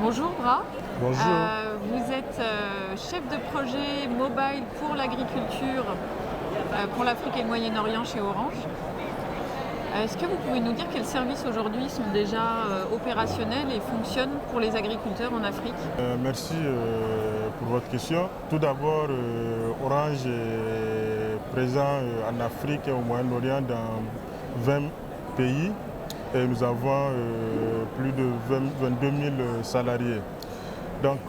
Bonjour Bra. Bonjour. Vous êtes chef de projet mobile pour l'agriculture pour l'Afrique et le Moyen-Orient chez Orange. Est-ce que vous pouvez nous dire quels services aujourd'hui sont déjà opérationnels et fonctionnent pour les agriculteurs en Afrique? Merci pour votre question. Tout d'abord, Orange est présent en Afrique et au Moyen-Orient dans 20 pays et nous avons plus de 22 000 salariés. Donc,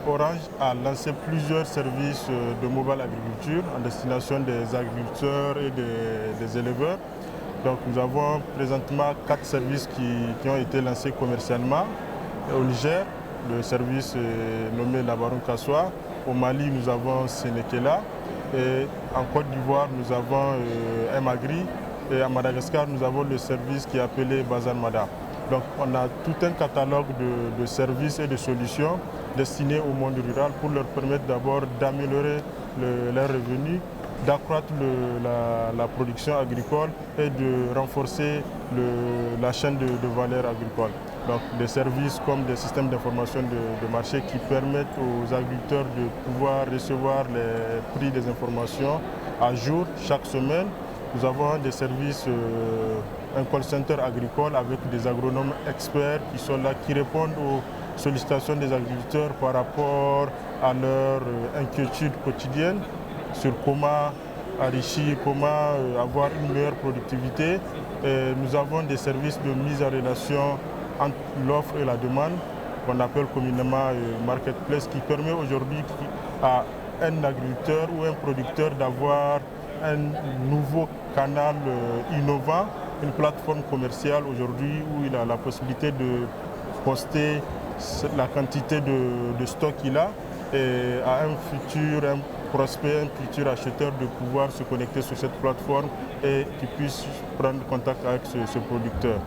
Orange a lancé plusieurs services de mobile agriculture en destination des agriculteurs et des éleveurs. Donc nous avons présentement 4 services qui ont été lancés commercialement. Au Niger, le service nommé Labaron Kassoua. Au Mali, nous avons Sénékéla. Et en Côte d'Ivoire, nous avons Magri. Et à Madagascar, nous avons le service qui est appelé Bazar Mada. Donc on a tout un catalogue de services et de solutions destinés au monde rural pour leur permettre d'abord d'améliorer leurs revenus, d'accroître la production agricole et de renforcer la chaîne de valeur agricole. Donc des services comme des systèmes d'information de marché qui permettent aux agriculteurs de pouvoir recevoir les prix des informations à jour chaque semaine. Nous avons des services, un call center agricole avec des agronomes experts qui sont là, qui répondent aux sollicitations des agriculteurs par rapport à leur inquiétude quotidienne sur comment enrichir, comment avoir une meilleure productivité. Et nous avons des services de mise en relation entre l'offre et la demande, qu'on appelle communément marketplace, qui permet aujourd'hui à un agriculteur ou un producteur d'avoir un nouveau canal innovant, une plateforme commerciale aujourd'hui où il a la possibilité de poster la quantité de stock qu'il a et à un prospect, un futur acheteur de pouvoir se connecter sur cette plateforme et qu'il puisse prendre contact avec ce producteur.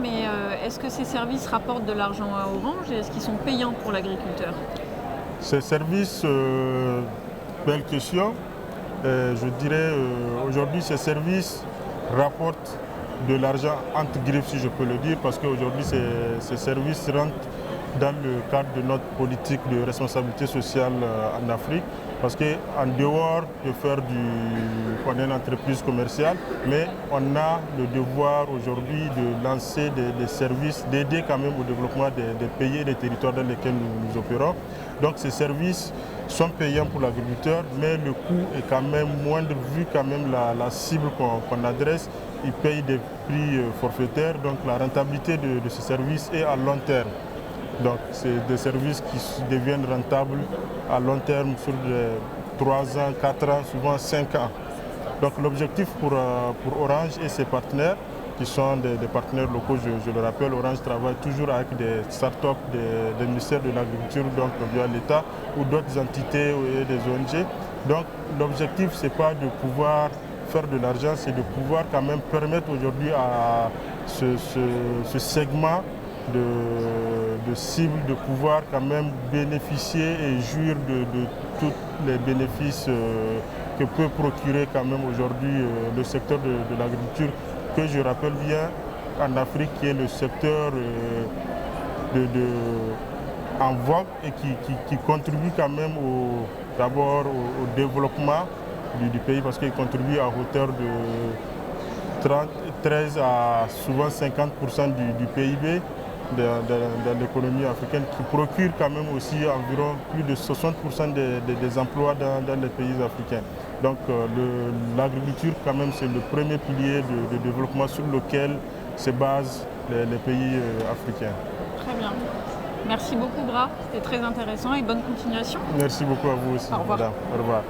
Mais est-ce que ces services rapportent de l'argent à Orange et est-ce qu'ils sont payants pour l'agriculteur? Ces services, belle question. Je dirais aujourd'hui ces services rapportent de l'argent entre griffes, si je peux le dire, parce qu'aujourd'hui ces services rentrent dans le cadre de notre politique de responsabilité sociale en Afrique, parce qu'en dehors de faire on est une entreprise commerciale, mais on a le devoir aujourd'hui de lancer des services, d'aider quand même au développement des pays et des territoires dans lesquels nous opérons. Donc ces services sont payants pour l'agriculteur, mais le coût est quand même moindre vu quand même la cible qu'on adresse. Ils payent des prix forfaitaires, donc la rentabilité de ces services est à long terme. Donc c'est des services qui deviennent rentables à long terme sur 3 ans, 4 ans, souvent 5 ans. Donc l'objectif pour Orange et ses partenaires, qui sont des partenaires locaux, je le rappelle, Orange travaille toujours avec des startups des ministères de l'Agriculture, donc via l'État, ou d'autres entités et des ONG. Donc l'objectif, ce n'est pas de pouvoir faire de l'argent, c'est de pouvoir quand même permettre aujourd'hui à ce segment de cible de pouvoir quand même bénéficier et jouir de tous les bénéfices que peut procurer quand même aujourd'hui le secteur de l'agriculture, que je rappelle bien en Afrique, qui est le secteur en vogue et qui contribue quand même d'abord au développement du pays, parce qu'il contribue à hauteur de 13 à souvent 50% du PIB de l'économie africaine, qui procure quand même aussi environ plus de 60% des emplois dans les pays africains. Donc l'agriculture quand même c'est le premier pilier de développement sur lequel se basent les pays africains. Très bien. Merci beaucoup Bra, c'était très intéressant et bonne continuation. Merci beaucoup à vous aussi. Au revoir. Madame. Au revoir.